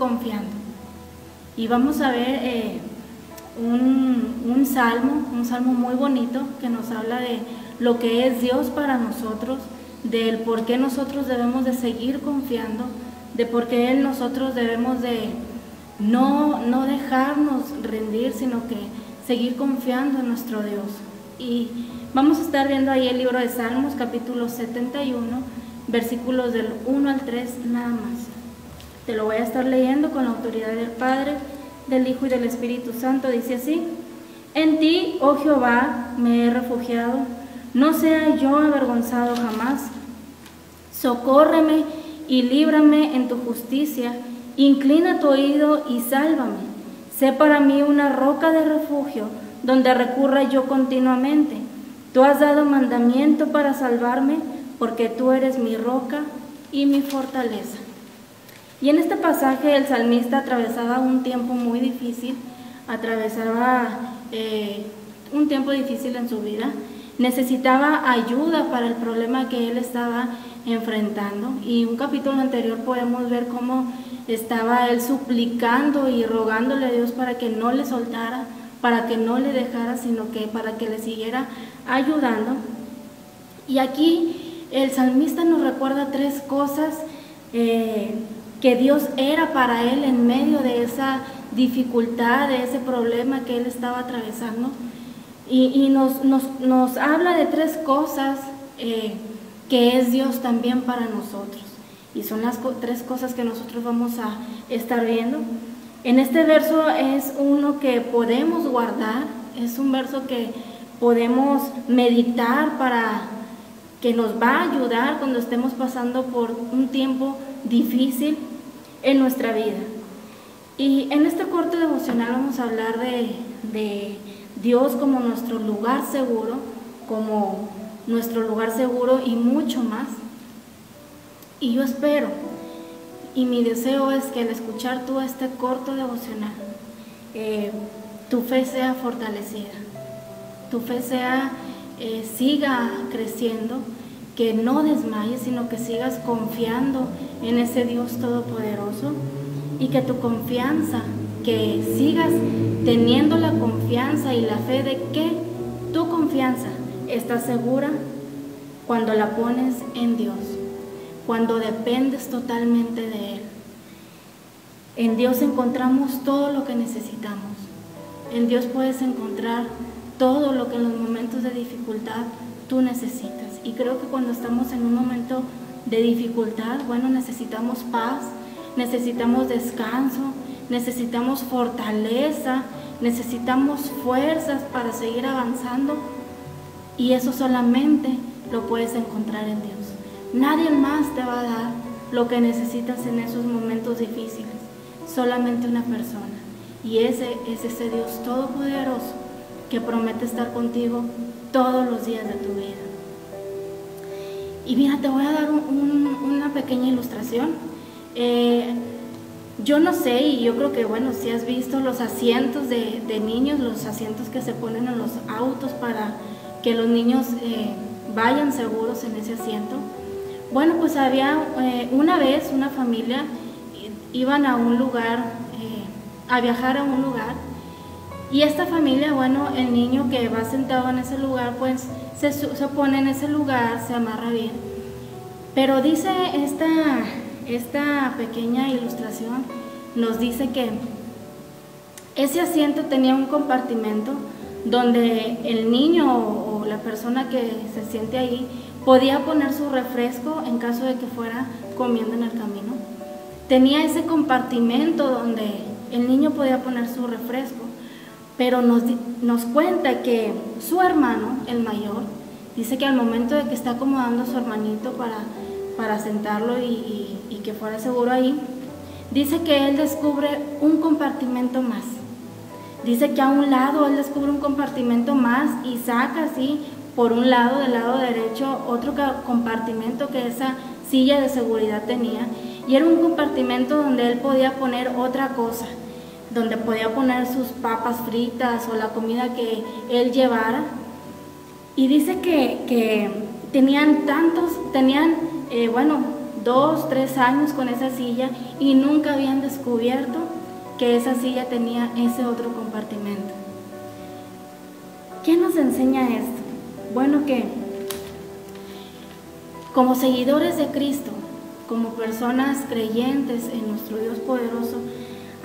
confiando. Y vamos a ver un salmo muy bonito que nos habla de lo que es Dios para nosotros, del por qué nosotros debemos de seguir confiando, de por qué nosotros debemos de no dejarnos rendir, sino que seguir confiando en nuestro Dios. Y vamos a estar viendo ahí el libro de Salmos, capítulo 71, versículos del 1 al 3 nada más. Te lo voy a estar leyendo con la autoridad del Padre, del Hijo y del Espíritu Santo. Dice así: En ti, oh Jehová, me he refugiado, no sea yo avergonzado jamás. Socórreme y líbrame en tu justicia, inclina tu oído y sálvame. Sé para mí una roca de refugio, donde recurra yo continuamente. Tú has dado mandamiento para salvarme, porque tú eres mi roca y mi fortaleza. Y en este pasaje el salmista atravesaba un tiempo muy difícil, un tiempo difícil en su vida. Necesitaba ayuda para el problema que él estaba enfrentando. Y un capítulo anterior podemos ver cómo estaba él suplicando y rogándole a Dios para que no le soltara, para que no le dejara, sino que para que le siguiera ayudando. Y aquí el salmista nos recuerda tres cosas que Dios era para él en medio de esa dificultad, de ese problema que él estaba atravesando. Y nos habla de tres cosas que es Dios también para nosotros. Y son las tres cosas que nosotros vamos a estar viendo. En este verso es uno que podemos guardar, es un verso que podemos meditar para que nos va a ayudar cuando estemos pasando por un tiempo difícil en nuestra vida. Y en este corto devocional vamos a hablar de Dios como nuestro lugar seguro, y mucho más. Y yo espero, y mi deseo es que al escuchar tú este corto devocional, tu fe sea fortalecida, tu fe siga creciendo, que no desmayes, sino que sigas confiando en ese Dios todopoderoso, y que tu confianza, que sigas teniendo la confianza y la fe de que tu confianza está segura cuando la pones en Dios, cuando dependes totalmente de Él. En Dios encontramos todo lo que necesitamos. En Dios puedes encontrar todo lo que en los momentos de dificultad tú necesitas. Y creo que cuando estamos en un momento de dificultad, necesitamos paz, necesitamos descanso, necesitamos fortaleza, necesitamos fuerzas para seguir avanzando. Y eso solamente lo puedes encontrar en Dios. Nadie más te va a dar lo que necesitas en esos momentos difíciles, solamente una persona. Y ese es ese Dios todopoderoso que promete estar contigo todos los días de tu vida. Y mira, te voy a dar una pequeña ilustración. Yo no sé, y yo creo que si has visto los asientos de niños, los asientos que se ponen en los autos para que los niños vayan seguros en ese asiento. Pues había una vez una familia, iban a un lugar, a viajar a un lugar, y esta familia, el niño que va sentado en ese lugar, pues se pone en ese lugar, se amarra bien. Pero dice esta pequeña ilustración, nos dice que ese asiento tenía un compartimento donde el niño o la persona que se siente ahí podía poner su refresco en caso de que fuera comiendo en el camino. Tenía ese compartimento donde el niño podía poner su refresco, pero nos cuenta que su hermano, el mayor, dice que al momento de que está acomodando a su hermanito para sentarlo y que fuera seguro ahí, dice que él descubre un compartimento más. Dice que a un lado él descubre un compartimento más y saca así por un lado, del lado derecho, otro compartimento que esa silla de seguridad tenía, y era un compartimento donde él podía poner otra cosa, donde podía poner sus papas fritas o la comida que él llevara. Y dice que tenían 2, 3 años con esa silla y nunca habían descubierto que esa silla tenía ese otro compartimento. ¿Qué nos enseña esto? Bueno, que como seguidores de Cristo, como personas creyentes en nuestro Dios poderoso,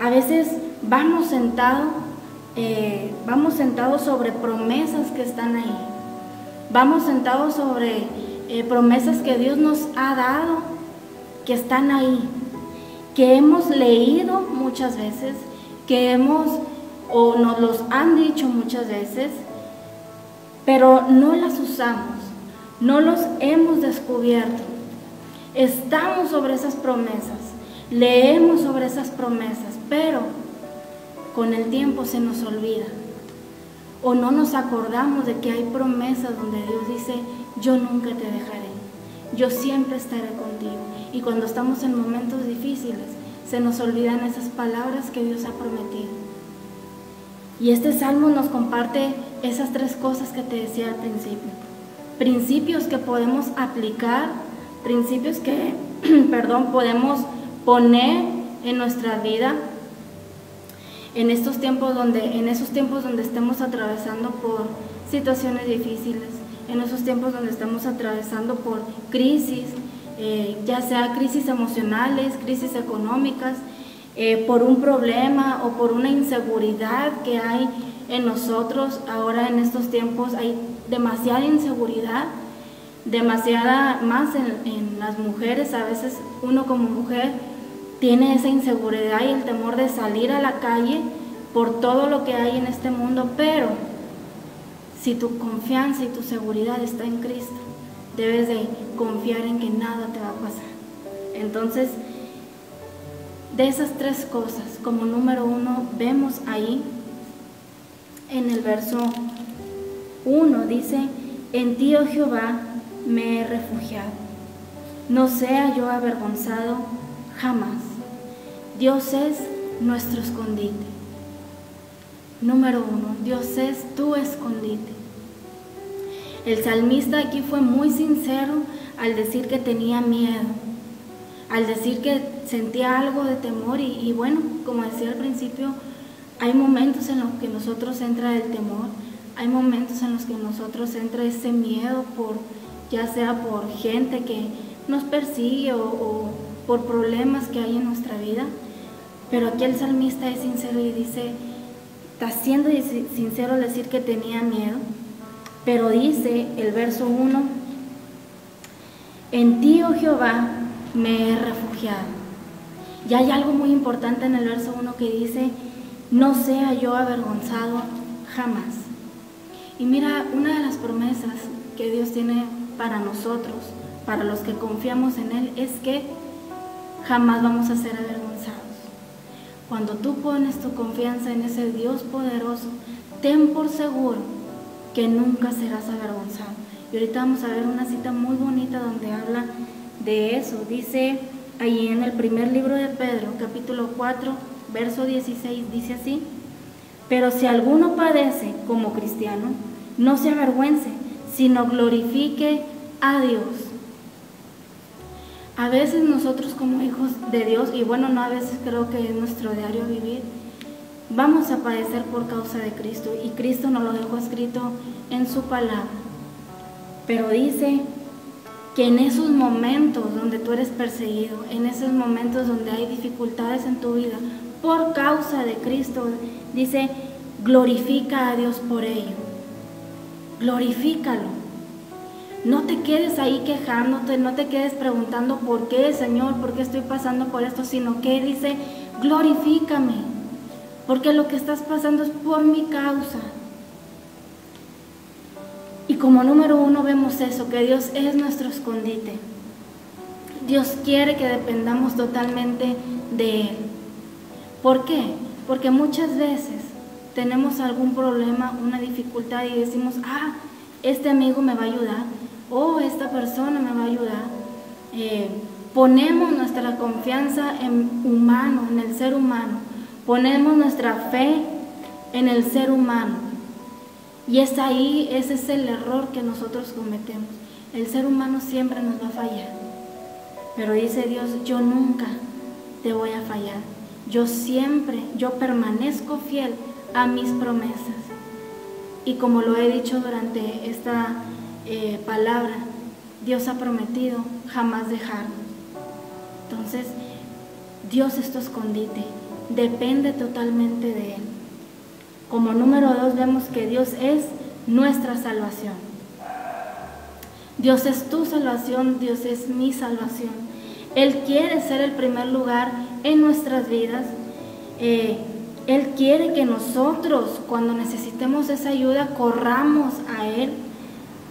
a veces vamos sentados sobre promesas que están ahí. Vamos sentados sobre promesas que Dios nos ha dado, que están ahí, que hemos leído muchas veces, o nos los han dicho muchas veces, pero no las usamos, no los hemos descubierto. Estamos sobre esas promesas, leemos sobre esas promesas, pero con el tiempo se nos olvida o no nos acordamos de que hay promesas donde Dios dice: yo nunca te dejaré, yo siempre estaré contigo. Y cuando estamos en momentos difíciles, se nos olvidan esas palabras que Dios ha prometido. Y este salmo nos comparte esas 3 cosas que te decía al principio. Principios que podemos aplicar, principios que podemos poner en nuestra vida en esos tiempos donde estemos atravesando por situaciones difíciles, en esos tiempos donde estamos atravesando por crisis, ya sea crisis emocionales, crisis económicas, por un problema o por una inseguridad que hay en nosotros. Ahora en estos tiempos hay demasiada inseguridad, demasiada más en las mujeres. A veces uno como mujer tiene esa inseguridad y el temor de salir a la calle por todo lo que hay en este mundo, pero si tu confianza y tu seguridad está en Cristo, debes de confiar en que nada te va a pasar. Entonces, de esas 3 cosas, como número 1, vemos ahí en el verso 1, dice: en ti, oh Jehová, me he refugiado, no sea yo avergonzado jamás. Dios es nuestro escondite. Número 1, Dios es tu escondite. El salmista aquí fue muy sincero al decir que tenía miedo, al decir que sentía algo de temor y bueno, como decía al principio, hay momentos en los que nosotros entra el temor, hay momentos en los que nosotros entra ese miedo, ya sea por gente que nos persigue o por problemas que hay en nuestra vida. Pero aquí el salmista es sincero y dice, está siendo sincero al decir que tenía miedo, pero dice el verso 1, en ti, oh Jehová, me he refugiado. Y hay algo muy importante en el verso 1 que dice: no sea yo avergonzado jamás. Y mira, una de las promesas que Dios tiene para nosotros, para los que confiamos en Él, es que jamás vamos a ser avergonzados. Cuando tú pones tu confianza en ese Dios poderoso, ten por seguro que nunca serás avergonzado. Y ahorita vamos a ver una cita muy bonita donde habla de eso. Dice ahí en el primer libro de Pedro, capítulo 4, verso 16, dice así: pero si alguno padece como cristiano, no se avergüence, sino glorifique a Dios. A veces nosotros como hijos de Dios, y bueno, no a veces, creo que es nuestro diario vivir, vamos a padecer por causa de Cristo, y Cristo nos lo dejó escrito en su palabra. Pero dice que en esos momentos donde tú eres perseguido, en esos momentos donde hay dificultades en tu vida, por causa de Cristo, dice, glorifica a Dios por ello. Glorifícalo. No te quedes ahí quejándote, no te quedes preguntando por qué, Señor, por qué estoy pasando por esto, sino que dice, glorifícame, porque lo que estás pasando es por mi causa. Y como número 1 vemos eso, que Dios es nuestro escondite. Dios quiere que dependamos totalmente de Él. ¿Por qué? Porque muchas veces tenemos algún problema, una dificultad y decimos, este amigo me va a ayudar, o esta persona me va a ayudar. Ponemos nuestra confianza en humano, en el ser humano. Ponemos nuestra fe en el ser humano. Y ese es el error que nosotros cometemos. El ser humano siempre nos va a fallar. Pero dice Dios, yo nunca te voy a fallar. Yo permanezco fiel a mis promesas. Y como lo he dicho durante esta palabra, Dios ha prometido jamás dejarnos. Entonces, Dios es tu escondite, depende totalmente de Él. Como número 2 vemos que Dios es nuestra salvación. Dios es tu salvación, Dios es mi salvación. Él quiere ser el primer lugar en nuestras vidas. Él quiere que nosotros, cuando necesitemos esa ayuda, corramos a Él.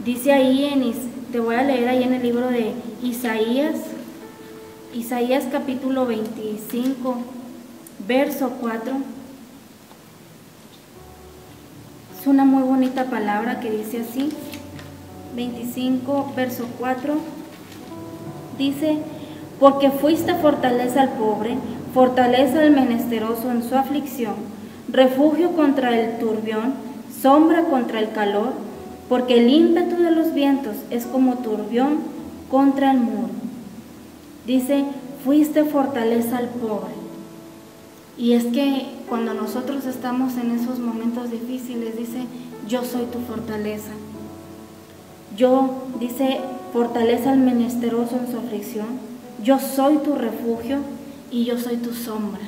Dice ahí, te voy a leer ahí en el libro de Isaías capítulo 25, verso 4. Es una muy bonita palabra que dice así. 25, verso 4. Dice, porque fuiste fortaleza al pobre, fortaleza al menesteroso en su aflicción, refugio contra el turbión, sombra contra el calor, porque el ímpetu de los vientos es como turbión contra el muro. Dice, fuiste fortaleza al pobre. Y es que cuando nosotros estamos en esos momentos difíciles, dice, yo soy tu fortaleza. Dice, fortaleza al menesteroso en su aflicción, yo soy tu refugio y yo soy tu sombra.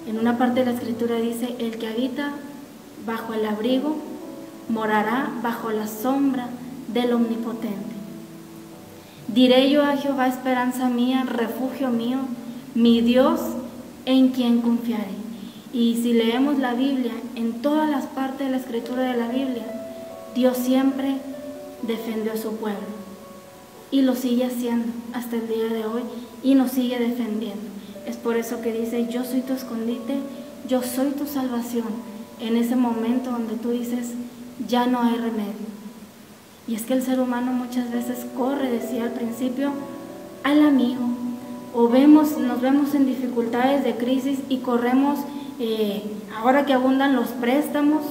En una parte de la escritura dice, el que habita bajo el abrigo morará bajo la sombra del Omnipotente. Diré yo a Jehová, esperanza mía, refugio mío, mi Dios en quien confiaré. Y si leemos la Biblia, en todas las partes de la escritura de la Biblia, Dios siempre defendió a su pueblo y lo sigue haciendo hasta el día de hoy y nos sigue defendiendo. Es por eso que dice, yo soy tu escondite, yo soy tu salvación, en ese momento donde tú dices, ya no hay remedio. Y es que el ser humano muchas veces corre, decía al principio, al amigo, o nos vemos en dificultades de crisis y corremos, ahora que abundan los préstamos,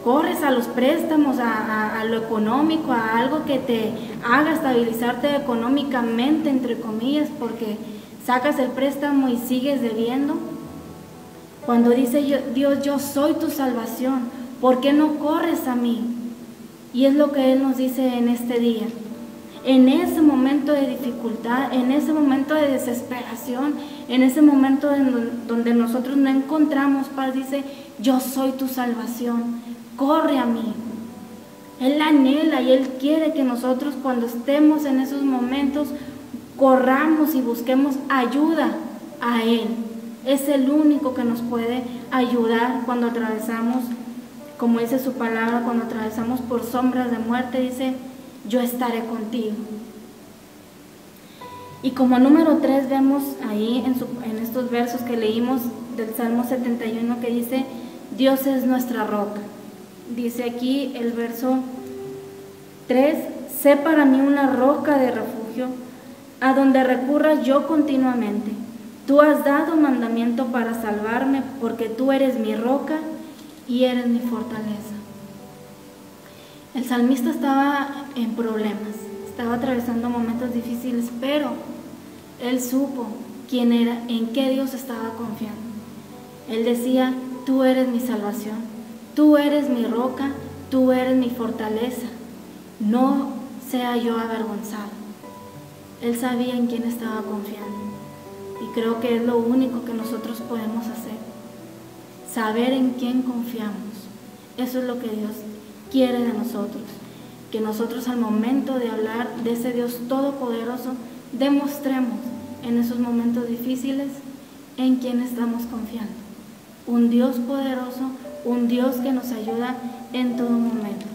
corres a los préstamos, a lo económico, a algo que te haga estabilizarte económicamente, entre comillas, porque sacas el préstamo y sigues debiendo. Cuando dice Dios, yo soy tu salvación, ¿por qué no corres a mí? Y es lo que Él nos dice en este día. En ese momento de dificultad, en ese momento de desesperación, en ese momento donde nosotros no encontramos paz, dice, yo soy tu salvación, corre a mí. Él anhela y Él quiere que nosotros cuando estemos en esos momentos corramos y busquemos ayuda a Él. Es el único que nos puede ayudar cuando atravesamos, como dice su palabra, cuando atravesamos por sombras de muerte, dice, yo estaré contigo. Y como número 3 vemos ahí en estos versos que leímos del Salmo 71 que dice, Dios es nuestra roca. Dice aquí el verso 3, sé para mí una roca de refugio, a donde recurra yo continuamente. Tú has dado mandamiento para salvarme, porque tú eres mi roca y eres mi fortaleza. El salmista estaba en problemas, estaba atravesando momentos difíciles, pero él supo quién era, en qué Dios estaba confiando. Él decía, tú eres mi salvación, tú eres mi roca, tú eres mi fortaleza, no sea yo avergonzado. Él sabía en quién estaba confiando. Y creo que es lo único que nosotros podemos hacer. Saber en quién confiamos. Eso es lo que Dios quiere de nosotros. Que nosotros al momento de hablar de ese Dios todopoderoso, demostremos en esos momentos difíciles en quién estamos confiando. Un Dios poderoso, un Dios que nos ayuda en todo momento.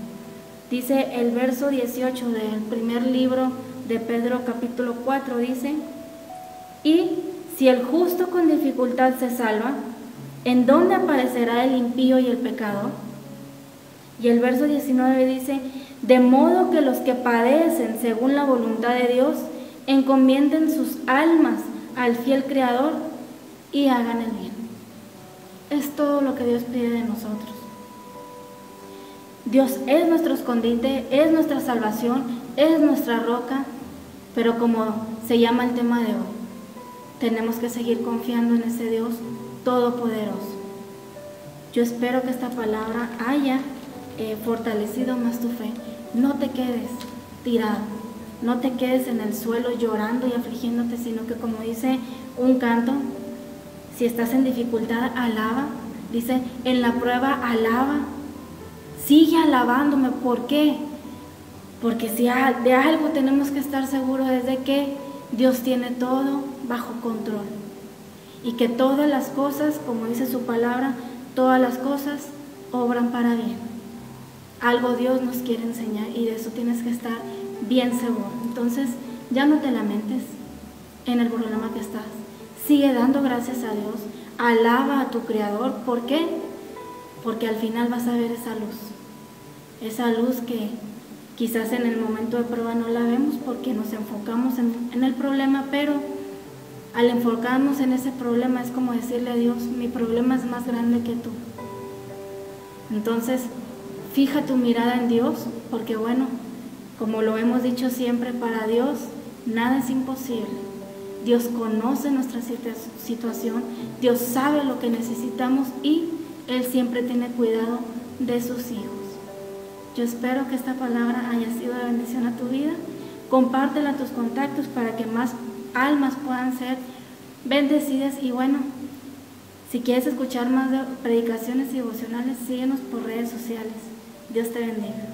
Dice el verso 18 del primer libro de Pedro capítulo 4, dice, y si el justo con dificultad se salva, ¿en dónde aparecerá el impío y el pecador? Y el verso 19 dice, de modo que los que padecen según la voluntad de Dios, encomienden sus almas al fiel Creador y hagan el bien. Es todo lo que Dios pide de nosotros. Dios es nuestro escondite, es nuestra salvación, es nuestra roca. Pero como se llama el tema de hoy, tenemos que seguir confiando en ese Dios todopoderoso. Yo espero que esta palabra haya fortalecido más tu fe. No te quedes tirado, no te quedes en el suelo llorando y afligiéndote, sino que, como dice un canto, si estás en dificultad, alaba. Dice, en la prueba, alaba. Sigue alabándome. ¿Por qué? Porque si de algo tenemos que estar seguros es de que Dios tiene todo bajo control. Y que todas las cosas, como dice su palabra, todas las cosas obran para bien. Algo Dios nos quiere enseñar y de eso tienes que estar bien seguro. Entonces, ya no te lamentes en el problema que estás. Sigue dando gracias a Dios. Alaba a tu Creador. ¿Por qué? Porque al final vas a ver esa luz que quizás en el momento de prueba no la vemos porque nos enfocamos en el problema, pero al enfocarnos en ese problema es como decirle a Dios, mi problema es más grande que tú. Entonces, fija tu mirada en Dios, porque bueno, como lo hemos dicho siempre, para Dios nada es imposible. Dios conoce nuestra situación, Dios sabe lo que necesitamos y Él siempre tiene cuidado de sus hijos. Yo espero que esta palabra haya sido de bendición a tu vida. Compártela a tus contactos para que más almas puedan ser bendecidas. Y bueno, si quieres escuchar más de predicaciones y devocionales, síguenos por redes sociales. Dios te bendiga.